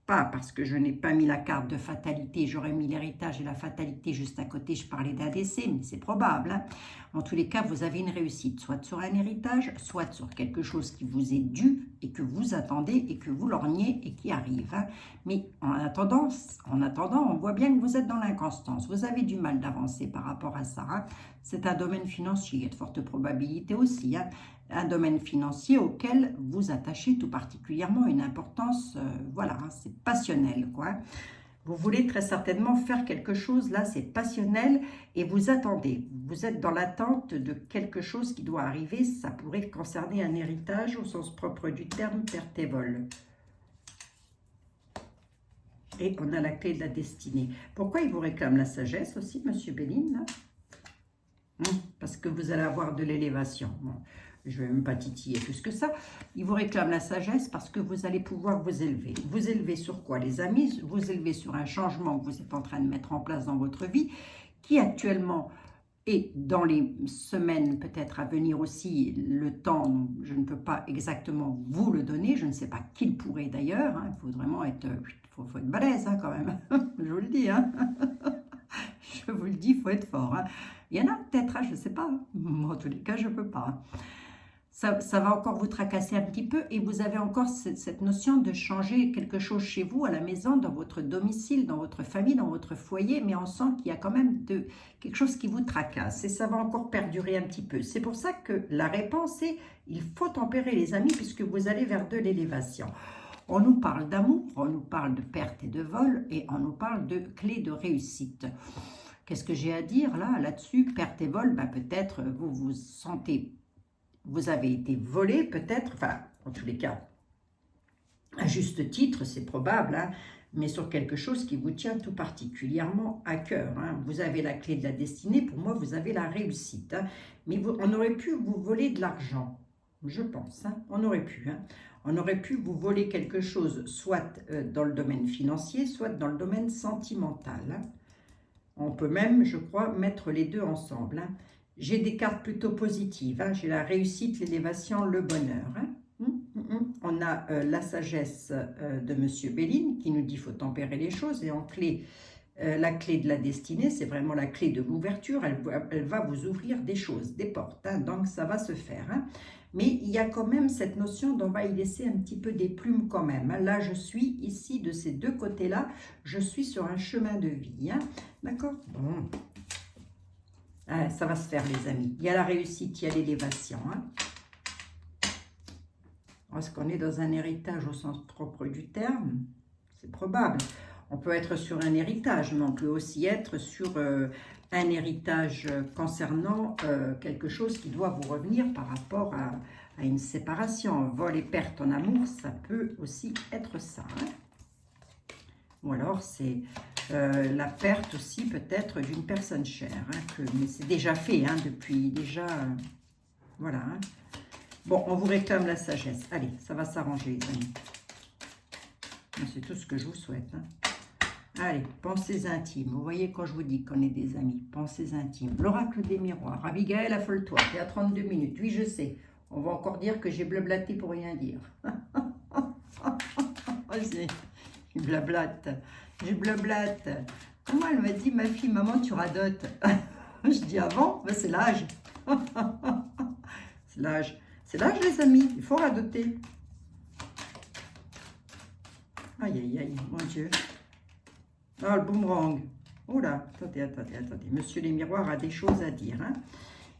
pas parce que je n'ai pas mis la carte de fatalité, j'aurais mis l'héritage et la fatalité juste à côté, je parlais d'ADC, mais c'est probable. Hein. En tous les cas, vous avez une réussite, soit sur un héritage, soit sur quelque chose qui vous est dû et que vous attendez et que vous lorgnez et qui arrive. Hein. Mais en attendant, on voit bien que vous êtes dans l'inconstance. Vous avez du mal d'avancer par rapport à ça. Hein. C'est un domaine financier, il y a de fortes probabilités aussi. Hein. Un domaine financier auquel vous attachez tout particulièrement une importance, voilà, hein, c'est passionnel, quoi. Vous voulez très certainement faire quelque chose, là c'est passionnel et vous attendez. Vous êtes dans l'attente de quelque chose qui doit arriver. Ça pourrait concerner un héritage au sens propre du terme, perte et vol. Et on a la clé de la destinée. Pourquoi il vous réclame la sagesse aussi, Monsieur Béline? Parce que vous allez avoir de l'élévation. Bon, je ne vais même pas titiller plus que ça. Il vous réclame la sagesse parce que vous allez pouvoir vous élever. Vous élever sur quoi, les amis? Vous élever sur un changement que vous êtes en train de mettre en place dans votre vie, qui actuellement et dans les semaines peut-être à venir aussi, le temps, je ne peux pas exactement vous le donner, je ne sais pas qui le pourrait d'ailleurs, hein, il faut vraiment être, faut être balèze hein, quand même, je vous le dis, hein. Je vous le dis, il faut être fort. Hein. Il y en a peut-être, hein, je ne sais pas, moi en tous les cas je ne peux pas. Hein. Ça va encore vous tracasser un petit peu et vous avez encore cette notion de changer quelque chose chez vous, à la maison, dans votre domicile, dans votre famille, dans votre foyer, mais on sent qu'il y a quand même quelque chose qui vous tracasse et ça va encore perdurer un petit peu. C'est pour ça que la réponse est, il faut tempérer les amis puisque vous allez vers de l'élévation. On nous parle d'amour, on nous parle de perte et de vol et on nous parle de clés de réussite. Qu'est-ce que j'ai à dire là-dessus? Perte et vol, ben peut-être vous vous sentez... Vous avez été volé peut-être, enfin, en tous les cas, à juste titre, c'est probable, hein, mais sur quelque chose qui vous tient tout particulièrement à cœur. Hein. Vous avez la clé de la destinée, pour moi, vous avez la réussite. Hein, mais on aurait pu vous voler de l'argent, je pense. Hein, on aurait pu. Hein, on aurait pu vous voler quelque chose, soit dans le domaine financier, soit dans le domaine sentimental. Hein. On peut même, je crois, mettre les deux ensemble. Hein. J'ai des cartes plutôt positives. Hein. J'ai la réussite, l'élévation, le bonheur. Hein. On a la sagesse de Monsieur Béline qui nous dit qu'il faut tempérer les choses. Et en clé, la clé de la destinée, c'est vraiment la clé de l'ouverture. Elle va vous ouvrir des choses, des portes. Hein. Donc, ça va se faire. Hein. Mais il y a quand même cette notion d'on va y laisser un petit peu des plumes quand même. Hein. Là, je suis ici, de ces deux côtés-là, je suis sur un chemin de vie. Hein. D'accord? Bon. Ah, ça va se faire, les amis. Il y a la réussite, il y a l'élévation. Hein. Est-ce qu'on est dans un héritage au sens propre du terme? C'est probable. On peut être sur un héritage, mais on peut aussi être sur un héritage concernant quelque chose qui doit vous revenir par rapport à une séparation. Vol et perte en amour, ça peut aussi être ça. Hein. Ou alors c'est la perte aussi peut-être d'une personne chère. Hein, mais c'est déjà fait hein, depuis déjà... voilà. Hein. Bon, on vous réclame la sagesse. Allez, ça va s'arranger les amis. C'est tout ce que je vous souhaite. Hein. Allez, pensées intimes. Vous voyez quand je vous dis qu'on est des amis. Pensées intimes. L'oracle des miroirs. Abigail, affole-toi. Tu es à 32 minutes. Oui, je sais. On va encore dire que j'ai blablaté pour rien dire. Je blablate. Je blablate. Comment elle m'a dit, ma fille, maman, tu radotes. Je dis avant, ben, c'est l'âge. C'est l'âge. C'est l'âge, les amis. Il faut radoter. Aïe, aïe, aïe, mon Dieu. Ah, le boomerang. Oh là, attendez, attendez, attendez. Monsieur les miroirs a des choses à dire. Hein.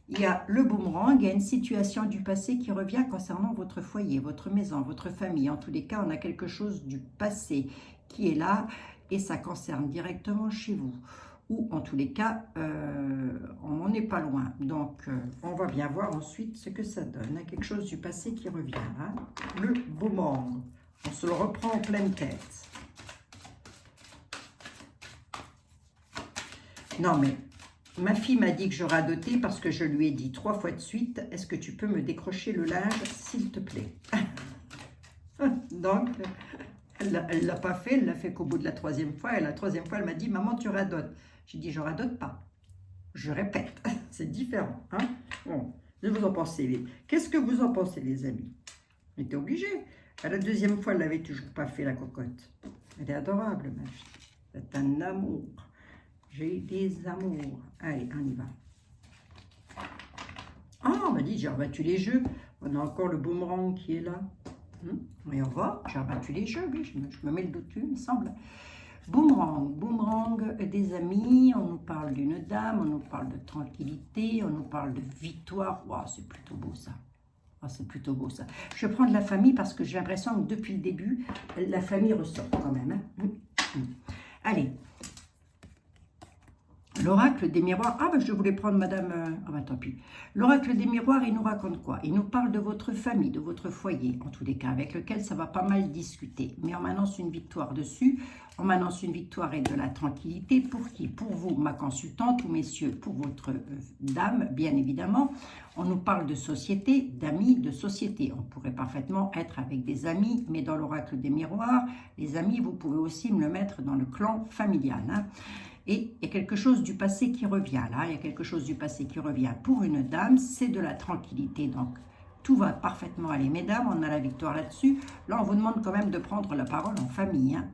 Il y a le boomerang, il y a une situation du passé qui revient concernant votre foyer, votre maison, votre famille. En tous les cas, on a quelque chose du passé qui est là et ça concerne directement chez vous. Ou en tous les cas, on n'en est pas loin. Donc, on va bien voir ensuite ce que ça donne. Il y a quelque chose du passé qui revient. Hein. Le boomerang. On se le reprend en pleine tête. Non, mais ma fille m'a dit que je radotais parce que je lui ai dit 3 fois de suite, est-ce que tu peux me décrocher le linge, s'il te plaît? Donc, elle ne l'a pas fait, elle l'a fait qu'au bout de la 3e fois. Et la 3e fois, elle m'a dit, maman, tu radotes. J'ai dit, je radote pas. Je répète, c'est différent. Hein. Bon, que vous en pensez? Qu'est-ce que vous en pensez, les amis? Elle était obligée. À la 2e fois, elle n'avait toujours pas fait la cocotte. Elle est adorable, ma fille. C'est un amour. J'ai des amours. Allez, on y va. Ah, on m'a dit, j'ai rebattu les jeux. On a encore le boomerang qui est là. Et on va, j'ai rebattu les jeux, oui, je me mets le doute, il me semble. Boomerang, boomerang des amis, on nous parle d'une dame, on nous parle de tranquillité, on nous parle de victoire. Wow, c'est plutôt beau ça. Oh, c'est plutôt beau ça. Je prends de la famille parce que j'ai l'impression que depuis le début, la famille ressort quand même. Hein. Allez. L'oracle des miroirs, ah ben je voulais prendre madame, ah ben tant pis. L'oracle des miroirs, il nous raconte quoi? Il nous parle de votre famille, de votre foyer, en tous les cas, avec lequel ça va pas mal discuter. Mais on m'annonce une victoire dessus, on m'annonce une victoire et de la tranquillité. Pour qui? Pour vous, ma consultante, ou messieurs, pour votre dame, bien évidemment. On nous parle de société, d'amis, de société. On pourrait parfaitement être avec des amis, mais dans l'oracle des miroirs, les amis, vous pouvez aussi me le mettre dans le clan familial, hein. Et il y a quelque chose du passé qui revient, là, il y a quelque chose du passé qui revient. Pour une dame, c'est de la tranquillité, donc tout va parfaitement aller. Mesdames, on a la victoire là-dessus. Là, on vous demande quand même de prendre la parole en famille, hein.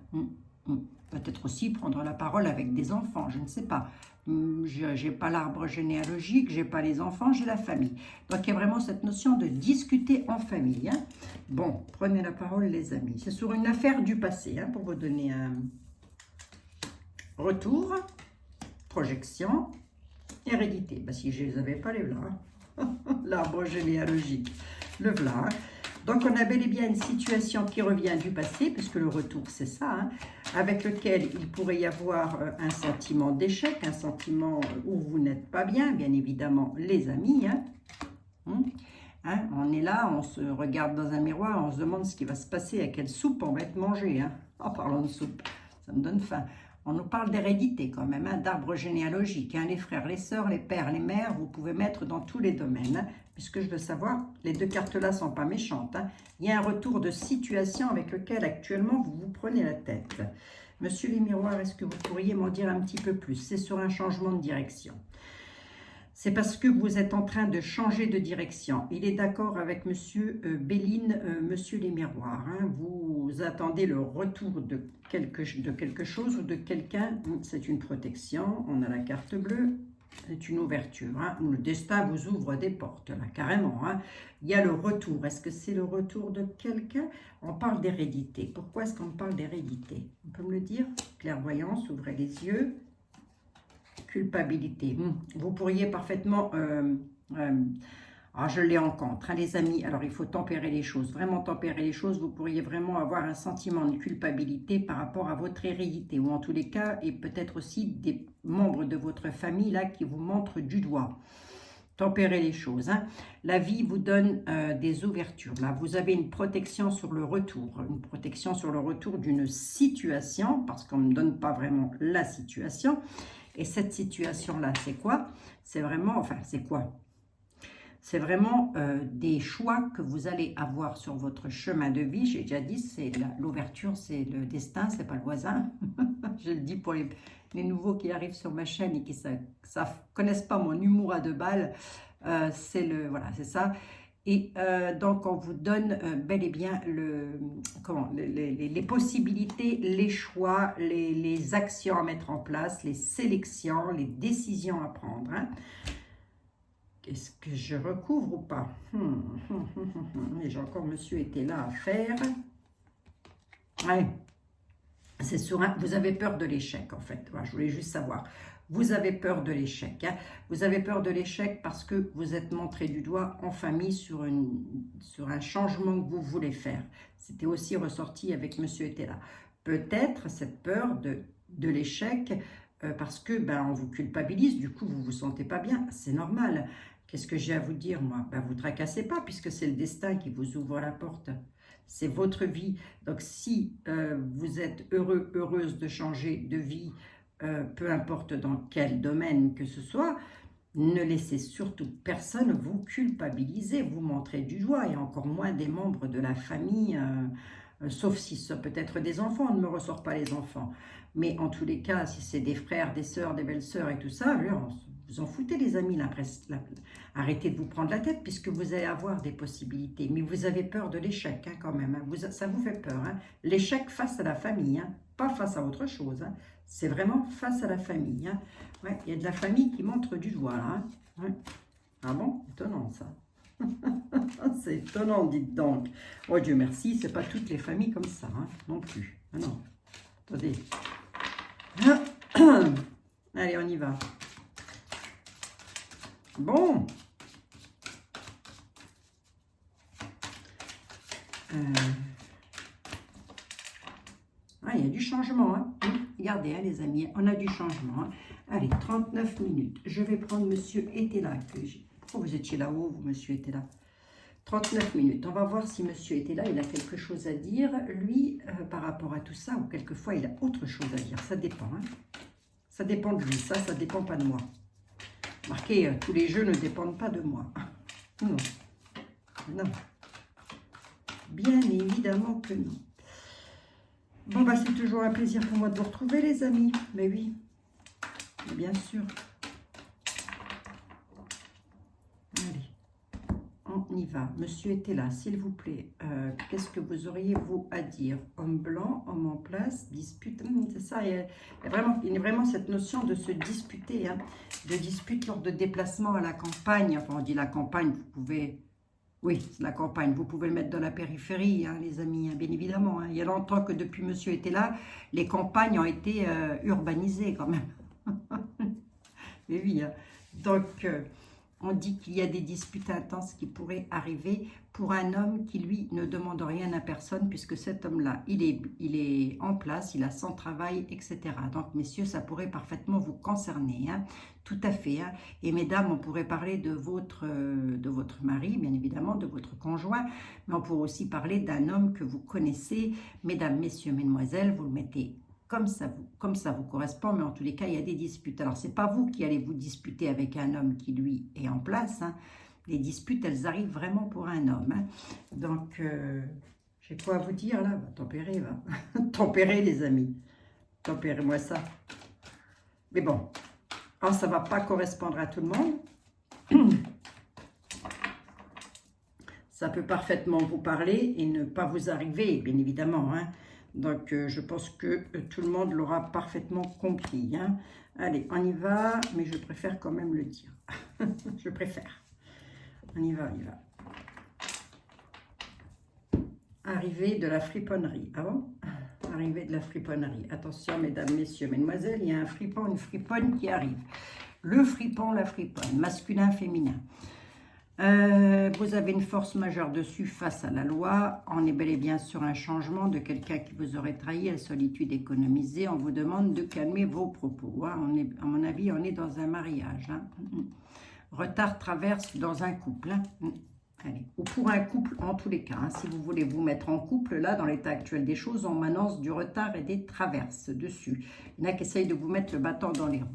Peut-être aussi prendre la parole avec des enfants, je ne sais pas. Je n'ai pas l'arbre généalogique, je n'ai pas les enfants, j'ai la famille. Donc, il y a vraiment cette notion de discuter en famille, hein. Bon, prenez la parole, les amis. C'est sur une affaire du passé, hein, pour vous donner un... Retour, projection, hérédité. Ben, si je ne les avais pas, les voilà. L'arbre généalogique, le voilà. Donc, on a bel et bien une situation qui revient du passé, puisque le retour, c'est ça, hein, avec lequel il pourrait y avoir un sentiment d'échec, un sentiment où vous n'êtes pas bien, bien évidemment, les amis. Hein, on est là, on se regarde dans un miroir, on se demande ce qui va se passer, à quelle soupe on va être mangé. Hein. En parlant de soupe, ça me donne faim. On nous parle d'hérédité quand même, hein, d'arbre généalogique. Hein, les frères, les sœurs, les pères, les mères, vous pouvez mettre dans tous les domaines. Hein, puisque je veux savoir, les deux cartes-là ne sont pas méchantes. Hein. Il y a un retour de situation avec lequel actuellement vous vous prenez la tête. Monsieur les miroirs, est-ce que vous pourriez m'en dire un petit peu plus? C'est sur un changement de direction. C'est parce que vous êtes en train de changer de direction. Il est d'accord avec Monsieur Béline, Monsieur les Miroirs. Hein. Vous attendez le retour de quelque chose ou de quelqu'un. C'est une protection. On a la carte bleue. C'est une ouverture. Hein. Le destin vous ouvre des portes, là, carrément. Hein. Il y a le retour. Est-ce que c'est le retour de quelqu'un? On parle d'hérédité. Pourquoi est-ce qu'on parle d'hérédité? On peut me le dire? Clairvoyance, ouvrez les yeux. Culpabilité. Vous pourriez parfaitement... je l'ai en contre, hein, les amis. Alors, il faut tempérer les choses. Vraiment tempérer les choses. Vous pourriez vraiment avoir un sentiment de culpabilité par rapport à votre hérédité. Ou en tous les cas, et peut-être aussi des membres de votre famille là qui vous montrent du doigt. Tempérer les choses. Hein. La vie vous donne des ouvertures. Là, vous avez une protection sur le retour. Une protection sur le retour d'une situation. Parce qu'on ne donne pas vraiment la situation. Et cette situation-là, c'est quoi? C'est vraiment, enfin, c'est quoi? C'est vraiment des choix que vous allez avoir sur votre chemin de vie. J'ai déjà dit, c'est l'ouverture, c'est le destin, c'est pas le voisin. Je le dis pour les nouveaux qui arrivent sur ma chaîne et qui ne connaissent pas mon humour à deux balles. Voilà, c'est ça. Et donc, on vous donne bel et bien les possibilités, les choix, les actions à mettre en place, les sélections, les décisions à prendre. Hein. Est-ce que je recouvre ou pas? J'ai encore monsieur était là à faire. Ouais. C'est sur un... Vous avez peur de l'échec, en fait. Voilà, je voulais juste savoir. Vous avez peur de l'échec. Hein. Vous avez peur de l'échec parce que vous êtes montré du doigt en famille sur un changement que vous voulez faire. C'était aussi ressorti avec monsieur était là. Peut-être cette peur de l'échec parce que on vous culpabilise. Du coup, vous ne vous sentez pas bien. C'est normal. Qu'est-ce que j'ai à vous dire, moi? Vous ne tracassez pas puisque c'est le destin qui vous ouvre la porte. C'est votre vie. Donc, si vous êtes heureux, heureuse de changer de vie, peu importe dans quel domaine que ce soit, ne laissez surtout personne vous culpabiliser, vous montrer du doigt, et encore moins des membres de la famille, sauf si ça peut être des enfants, on ne me ressort pas les enfants. Mais en tous les cas, si c'est des frères, des sœurs, des belles-sœurs et tout ça, vous en foutez les amis, arrêtez de vous prendre la tête puisque vous allez avoir des possibilités. Mais vous avez peur de l'échec hein, quand même, hein. Ça vous fait peur. Hein. L'échec face à la famille, hein, pas face à autre chose. Hein. C'est vraiment face à la famille. Hein. Ouais, il y a de la famille qui montre du doigt là. Hein. Ouais. Ah bon? Étonnant ça. C'est étonnant, dites donc. Oh Dieu merci, c'est pas toutes les familles comme ça, hein, non plus. Ah non. Attendez. Allez, on y va. Bon. Il y a du changement. Hein. Regardez, hein, les amis, on a du changement. Hein. Allez, 39 minutes. Je vais prendre monsieur était là. Pourquoi vous étiez là-haut, vous, monsieur était là? 39 minutes. On va voir si monsieur était là. Il a quelque chose à dire, lui, par rapport à tout ça. Ou quelquefois, il a autre chose à dire. Ça dépend. Hein. Ça dépend de lui. Ça ne dépend pas de moi. Marquez, tous les jeux ne dépendent pas de moi. Non. Non. Bien évidemment que non. Bon, bah, c'est toujours un plaisir pour moi de vous retrouver, les amis. Mais oui, bien sûr. Allez, on y va. Monsieur était là, s'il vous plaît. Qu'est-ce que vous auriez, vous, à dire? Homme blanc, homme en place, dispute. C'est ça, il y a vraiment cette notion de se disputer, hein, de dispute lors de déplacements à la campagne. Enfin, on dit la campagne, vous pouvez... Oui, la campagne, vous pouvez le mettre dans la périphérie, hein, les amis, hein, bien évidemment. Hein. Il y a longtemps que depuis monsieur était là, les campagnes ont été urbanisées quand même. Mais oui, hein. Donc, on dit qu'il y a des disputes intenses qui pourraient arriver pour un homme qui, lui, ne demande rien à personne, puisque cet homme-là, il est en place, il a son travail, etc. Donc, messieurs, ça pourrait parfaitement vous concerner, hein. Tout à fait. Hein. Et mesdames, on pourrait parler de votre mari, bien évidemment, de votre conjoint, mais on pourrait aussi parler d'un homme que vous connaissez. Mesdames, messieurs, mesdemoiselles, vous le mettez comme ça vous correspond, mais en tous les cas, il y a des disputes. Alors, ce n'est pas vous qui allez vous disputer avec un homme qui, lui, est en place. Hein. Les disputes, elles arrivent vraiment pour un homme. Hein. Donc, j'ai quoi à vous dire, là? Tempérez, va. Tempérez, les amis. Tempérez-moi ça. Mais bon, ça ne va pas correspondre à tout le monde. Ça peut parfaitement vous parler et ne pas vous arriver, bien évidemment, hein. Donc, je pense que tout le monde l'aura parfaitement compris. Hein. Allez, on y va, mais je préfère quand même le dire. Je préfère. On y va, on y va. Arrivée de la friponnerie. Ah bon? Arrivée de la friponnerie. Attention, mesdames, messieurs, mesdemoiselles, il y a un fripon, une friponne qui arrive. Le fripon, la friponne, masculin, féminin. Vous avez une force majeure dessus face à la loi. On est bel et bien sur un changement de quelqu'un qui vous aurait trahi, la solitude économisée. On vous demande de calmer vos propos. Hein. À mon avis, on est dans un mariage. Hein. Retard traverse dans un couple. Hein. Allez. Ou pour un couple en tous les cas. Hein. Si vous voulez vous mettre en couple, là, dans l'état actuel des choses, on m'annonce du retard et des traverses dessus. Il y en a qui essayent de vous mettre le bâton dans les roues.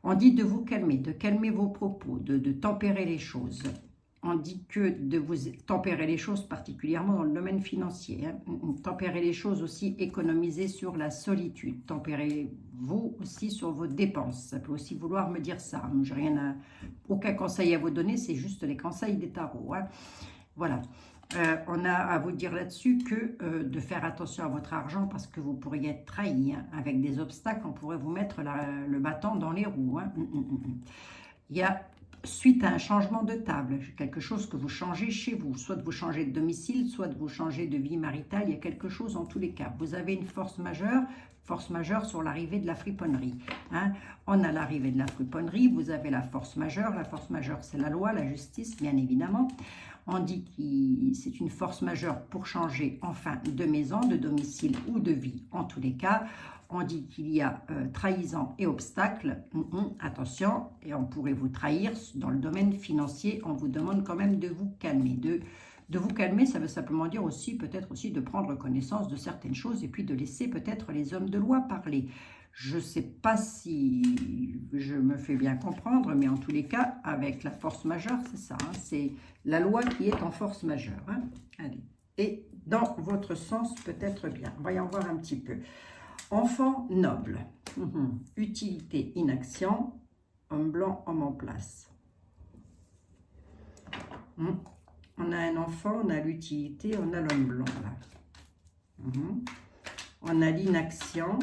On dit de vous calmer, de calmer vos propos, de tempérer les choses. On dit que de vous tempérer les choses, particulièrement dans le domaine financier. Hein. Tempérer les choses aussi, économiser sur la solitude. Tempérez-vous aussi sur vos dépenses. Ça peut aussi vouloir me dire ça. Je n'ai aucun conseil à vous donner, c'est juste les conseils des tarots. Hein. Voilà. On a à vous dire là-dessus que de faire attention à votre argent parce que vous pourriez être trahi. Hein. Avec des obstacles, on pourrait vous mettre le bâton dans les roues. Hein. Il y a, suite à un changement de table, quelque chose que vous changez chez vous, soit de vous changer de domicile, soit de vous changer de vie maritale, il y a quelque chose en tous les cas. Vous avez une force majeure sur l'arrivée de la friponnerie. Hein. On a l'arrivée de la friponnerie, vous avez la force majeure c'est la loi, la justice, bien évidemment. On dit que c'est une force majeure pour changer enfin de maison, de domicile ou de vie en tous les cas. On dit qu'il y a trahison et obstacle. Attention, et on pourrait vous trahir dans le domaine financier. On vous demande quand même de vous calmer. De vous calmer, ça veut simplement dire aussi, peut-être aussi de prendre connaissance de certaines choses et puis de laisser peut-être les hommes de loi parler. Je ne sais pas si je me fais bien comprendre, mais en tous les cas, avec la force majeure, c'est ça. Hein, c'est la loi qui est en force majeure. Hein. Allez. Et dans votre sens, peut-être bien. Voyons voir un petit peu. Enfant noble. Utilité, inaction. Homme blanc, homme en place. On a un enfant, on a l'utilité, on a l'homme blanc. Là. On a l'inaction.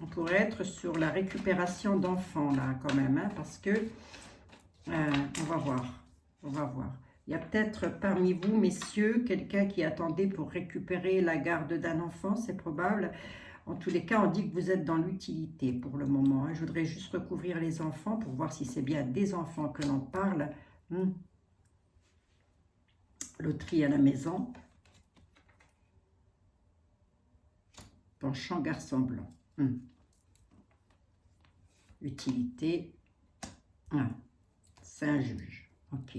On pourrait être sur la récupération d'enfants, là, quand même, hein, parce que, on va voir. Il y a peut-être parmi vous, messieurs, quelqu'un qui attendait pour récupérer la garde d'un enfant, c'est probable. En tous les cas, on dit que vous êtes dans l'utilité pour le moment. Hein. Je voudrais juste recouvrir les enfants pour voir si c'est bien des enfants que l'on parle. Loterie à la maison. Penchant garçon blanc. Utilité. Ah, c'est un juge. Ok.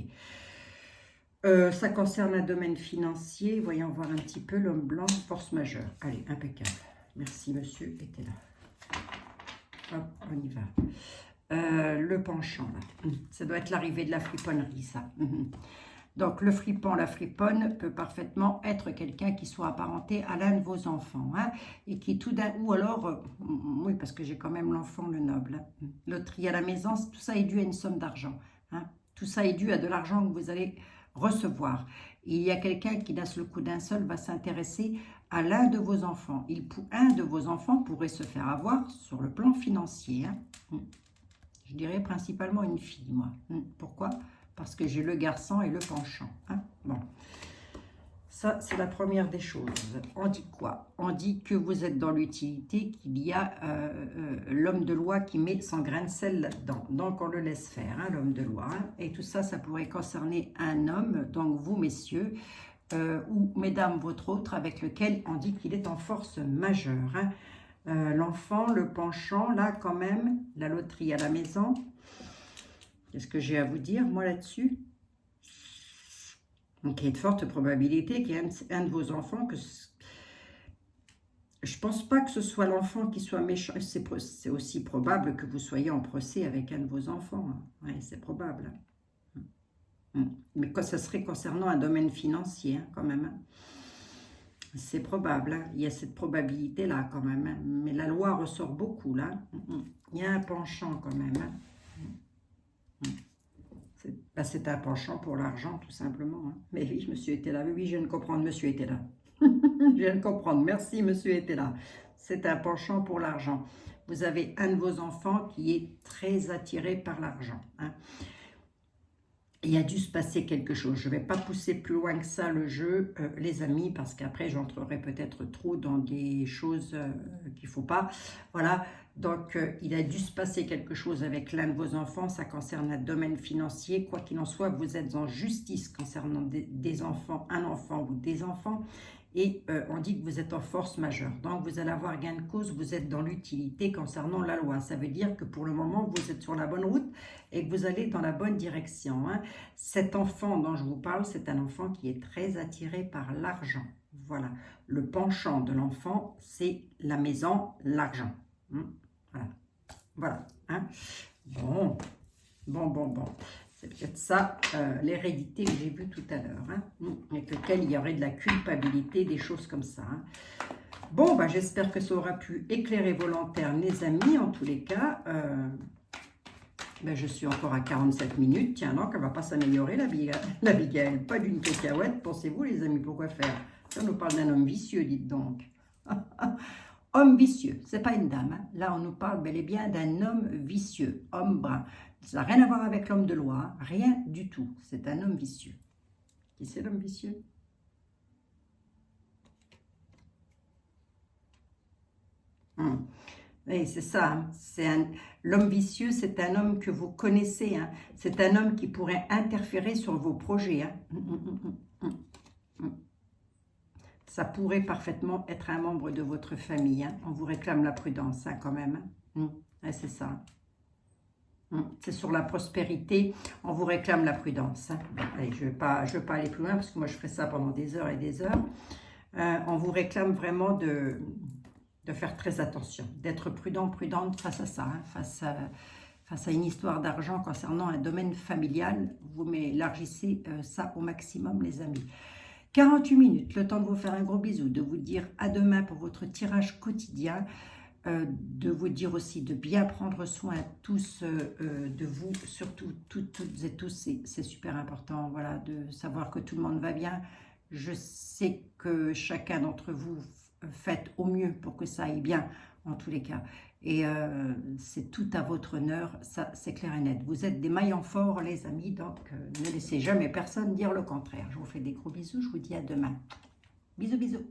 Ça concerne un domaine financier. Voyons voir un petit peu l'homme blanc, force majeure. Allez, impeccable. Merci, monsieur était là. Hop, on y va. Le penchant, là. Ça doit être l'arrivée de la friponnerie, ça. Donc, le fripon, la friponne peut parfaitement être quelqu'un qui soit apparenté à l'un de vos enfants. Hein, et qui tout d'un... Ou alors, oui, parce que j'ai quand même l'enfant, le noble. Hein, loterie à la maison, tout ça est dû à une somme d'argent. Hein, tout ça est dû à de l'argent que vous allez recevoir. Et il y a quelqu'un qui, d'un seul coup d'un seul, va s'intéresser à l'un de vos enfants. Un de vos enfants pourrait se faire avoir sur le plan financier. Hein. Je dirais principalement une fille, moi. Pourquoi ? Parce que j'ai le garçon et le penchant. Hein. Bon, ça, c'est la première des choses. On dit quoi? On dit que vous êtes dans l'utilité, qu'il y a l'homme de loi qui met son grain de sel là-dedans. Donc, on le laisse faire, hein, l'homme de loi. Hein. Et tout ça, ça pourrait concerner un homme, donc vous, messieurs, ou mesdames, votre autre, avec lequel on dit qu'il est en force majeure. Hein. L'enfant, le penchant, là, quand même, la loterie à la maison... Qu'est-ce que j'ai à vous dire, moi, là-dessus? Donc, il y a de fortes probabilités qu'il y ait un de vos enfants que... Je ne pense pas que ce soit l'enfant qui soit méchant. C'est aussi probable que vous soyez en procès avec un de vos enfants. Hein. Oui, c'est probable. Mais quoi, ça serait concernant un domaine financier, hein, quand même. Hein. C'est probable. Hein. Il y a cette probabilité-là, quand même. Hein. Mais la loi ressort beaucoup, là. Il y a un penchant, quand même. Hein. C'est un penchant pour l'argent, tout simplement. Hein. Mais oui, monsieur était là. Oui, je viens de comprendre, monsieur était là. Je viens de comprendre. Merci, monsieur était là. C'est un penchant pour l'argent. Vous avez un de vos enfants qui est très attiré par l'argent. Hein. Il a dû se passer quelque chose. Je ne vais pas pousser plus loin que ça le jeu, les amis, parce qu'après, j'entrerai peut-être trop dans des choses qu'il ne faut pas. Voilà. Donc, il a dû se passer quelque chose avec l'un de vos enfants. Ça concerne un domaine financier. Quoi qu'il en soit, vous êtes en justice concernant des enfants, un enfant ou des enfants. Et on dit que vous êtes en force majeure. Donc, vous allez avoir gain de cause. Vous êtes dans l'utilité concernant la loi. Ça veut dire que pour le moment, vous êtes sur la bonne route et que vous allez dans la bonne direction. Hein. Cet enfant dont je vous parle, c'est un enfant qui est très attiré par l'argent. Voilà. Le penchant de l'enfant, c'est la maison, l'argent. Voilà. Voilà. Hein. Bon. C'est peut-être ça, l'hérédité que j'ai vue tout à l'heure. Hein. Avec lequel il y aurait de la culpabilité, des choses comme ça. Hein. Bon, bah, j'espère que ça aura pu éclairer vos lanternes, les amis. En tous les cas, ben, je suis encore à 47 minutes. Tiens, donc, elle ne va pas s'améliorer, la Bigale. Pas d'une cacahuète, pensez-vous, les amis. Pourquoi faire? On nous parle d'un homme vicieux, dites donc. Homme vicieux, c'est pas une dame. Hein. Là, on nous parle bel et bien d'un homme vicieux, homme brun. Ça n'a rien à voir avec l'homme de loi, hein. Rien du tout. C'est un homme vicieux. Qui c'est l'homme vicieux? Oui, c'est ça. Hein. L'homme vicieux, c'est un homme que vous connaissez. Hein. C'est un homme qui pourrait interférer sur vos projets. Hein. Ça pourrait parfaitement être un membre de votre famille. Hein. On vous réclame la prudence, hein, quand même. Hein. C'est ça. C'est sur la prospérité. On vous réclame la prudence. Hein. Allez, je ne veux pas aller plus loin parce que moi, je ferai ça pendant des heures et des heures. On vous réclame vraiment de faire très attention, d'être prudente face à ça, hein, face à une histoire d'argent concernant un domaine familial. Vous élargissez ça au maximum, les amis. 48 minutes, le temps de vous faire un gros bisou, de vous dire à demain pour votre tirage quotidien, de vous dire aussi de bien prendre soin tous de vous, surtout toutes et tous, c'est super important, voilà, de savoir que tout le monde va bien. Je sais que chacun d'entre vous fait au mieux pour que ça aille bien, en tous les cas. Et c'est tout à votre honneur, ça c'est clair et net. Vous êtes des maillons forts, les amis, donc ne laissez jamais personne dire le contraire. Je vous fais des gros bisous, je vous dis à demain. Bisous, bisous.